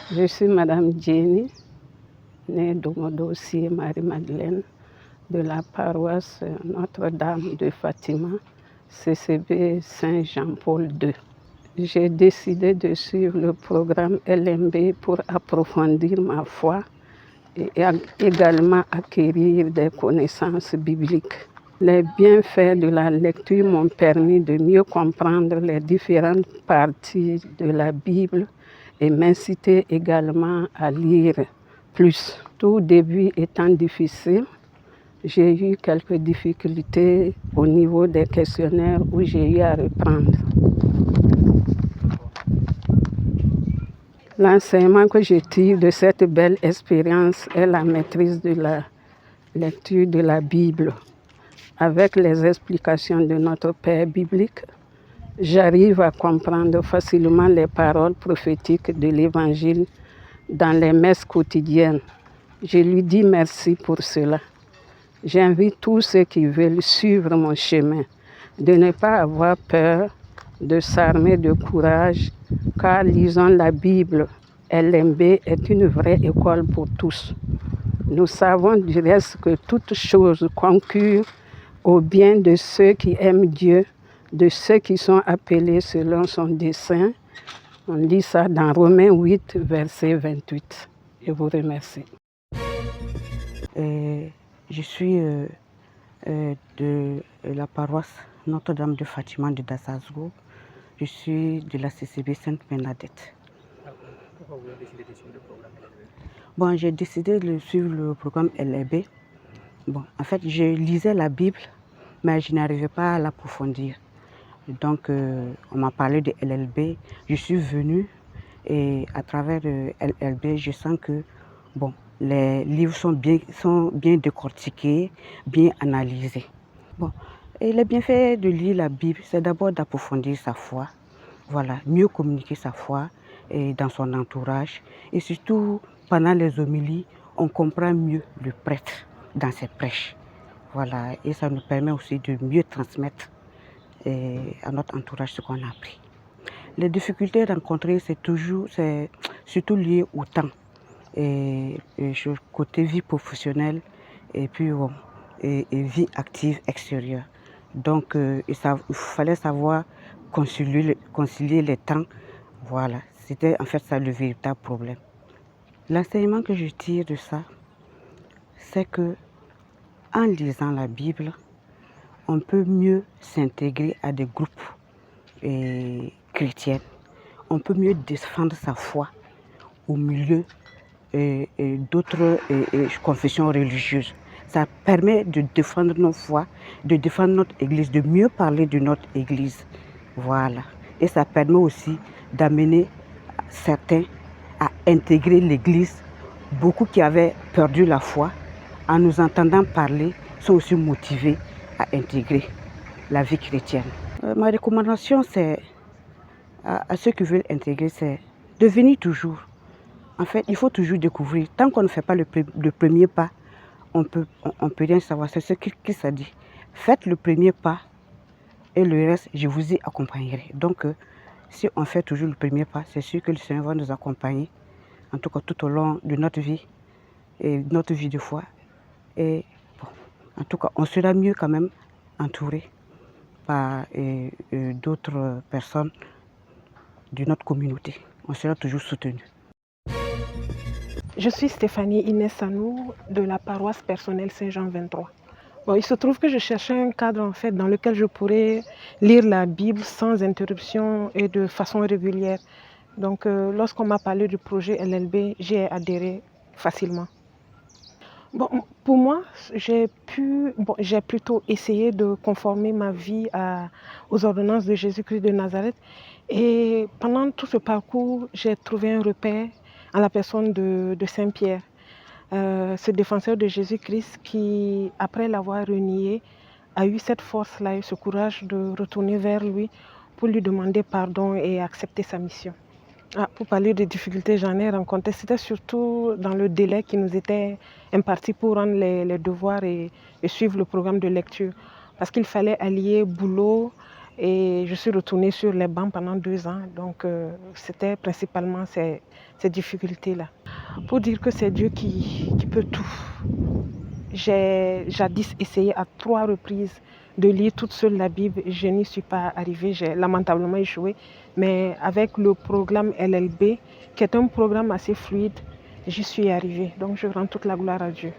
Je suis Madame Jenny, née d'Omodossier Marie-Madeleine, de la paroisse Notre-Dame de Fatima, CCB Saint-Jean-Paul II. J'ai décidé de suivre le programme LMB pour approfondir ma foi et également acquérir des connaissances bibliques. Les bienfaits de la lecture m'ont permis de mieux comprendre les différentes parties de la Bible et m'inciter également à lire plus. Tout début étant difficile, j'ai eu quelques difficultés au niveau des questionnaires où j'ai eu à reprendre. L'enseignement que je tire de cette belle expérience est la maîtrise de la lecture de la Bible. Avec les explications de notre Père biblique, j'arrive à comprendre facilement les paroles prophétiques de l'Évangile dans les messes quotidiennes. Je lui dis merci pour cela. J'invite tous ceux qui veulent suivre mon chemin de ne pas avoir peur, de s'armer de courage, car lisons la Bible. LMB est une vraie école pour tous. Nous savons du reste que toutes choses concourent au bien de ceux qui aiment Dieu, de ceux qui sont appelés selon son dessein. On lit ça dans Romains 8, verset 28. Je vous remercie. Je suis de la paroisse Notre-Dame de Fatima de Dassasgo. Je suis de la CCB Sainte-Bernadette. Pourquoi vous avez décidé de suivre le programme LLB? Bon, j'ai décidé de suivre le programme LLB. Bon, en fait, je lisais la Bible, mais je n'arrivais pas à l'approfondir. Donc, on m'a parlé de LLB. Je suis venue et à travers le LLB, je sens que bon, les livres sont bien décortiqués, bien analysés. Bon, et les bienfaits de lire la Bible, c'est d'abord d'approfondir sa foi, voilà, mieux communiquer sa foi et dans son entourage. Et surtout, pendant les homélies, on comprend mieux le prêtre dans ses prêches. Voilà, et ça nous permet aussi de mieux transmettre à notre entourage ce qu'on a appris. Les difficultés rencontrées, c'est surtout lié au temps. Et côté vie professionnelle et puis bon, et vie active extérieure. Donc il fallait savoir concilier les temps. Voilà, c'était en fait ça le véritable problème. L'enseignement que je tire de ça, c'est que en lisant la Bible, on peut mieux s'intégrer à des groupes chrétiens. On peut mieux défendre sa foi au milieu d'autres confessions religieuses. Ça permet de défendre nos foi, de défendre notre église, de mieux parler de notre église. Voilà. Et ça permet aussi d'amener certains à intégrer l'église. Beaucoup qui avaient perdu la foi, en nous entendant parler, sont aussi motivés à intégrer la vie chrétienne. Ma recommandation, c'est à ceux qui veulent intégrer, c'est de venir toujours. En fait, il faut toujours découvrir. Tant qu'on ne fait pas le premier pas, on peut rien savoir. C'est ce qui s'est dit. Faites le premier pas et le reste, je vous y accompagnerai. Donc, si on fait toujours le premier pas, c'est sûr que le Seigneur va nous accompagner, en tout cas tout au long de notre vie et notre vie de foi. Et bon, en tout cas, on sera mieux quand même entouré par d'autres personnes de notre communauté. On sera toujours soutenu. Je suis Stéphanie Inès Sanou de la paroisse personnelle Saint-Jean 23. Bon, il se trouve que je cherchais un cadre en fait, dans lequel je pourrais lire la Bible sans interruption et de façon régulière. Donc lorsqu'on m'a parlé du projet LLB, j'ai adhéré facilement. Bon, pour moi, j'ai plutôt essayé de conformer ma vie aux ordonnances de Jésus-Christ de Nazareth. Et pendant tout ce parcours, j'ai trouvé un repère en la personne de Saint-Pierre, ce défenseur de Jésus-Christ qui, après l'avoir renié, a eu cette force-là et ce courage de retourner vers lui pour lui demander pardon et accepter sa mission. Pour parler des difficultés, j'en ai rencontré. C'était surtout dans le délai qui nous était imparti pour rendre les devoirs et suivre le programme de lecture. Parce qu'il fallait allier boulot, Et je suis retournée sur les bancs pendant 2 ans. Donc, c'était principalement ces difficultés-là. Pour dire que c'est Dieu qui peut tout. J'ai jadis essayé à 3 reprises de lire toute seule la Bible. Je n'y suis pas arrivée. J'ai lamentablement échoué. Mais avec le programme LLB, qui est un programme assez fluide, j'y suis arrivée. Donc, je rends toute la gloire à Dieu.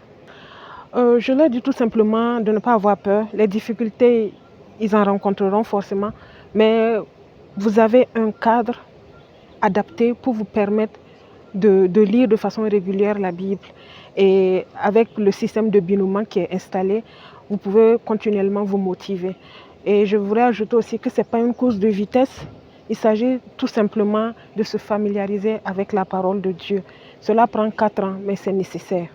Je leur dis tout simplement de ne pas avoir peur. Les difficultés, ils en rencontreront forcément, mais vous avez un cadre adapté pour vous permettre de lire de façon régulière la Bible. Et avec le système de binôme qui est installé, vous pouvez continuellement vous motiver. Et je voudrais ajouter aussi que ce n'est pas une course de vitesse. Il s'agit tout simplement de se familiariser avec la parole de Dieu. Cela prend 4 ans, mais c'est nécessaire.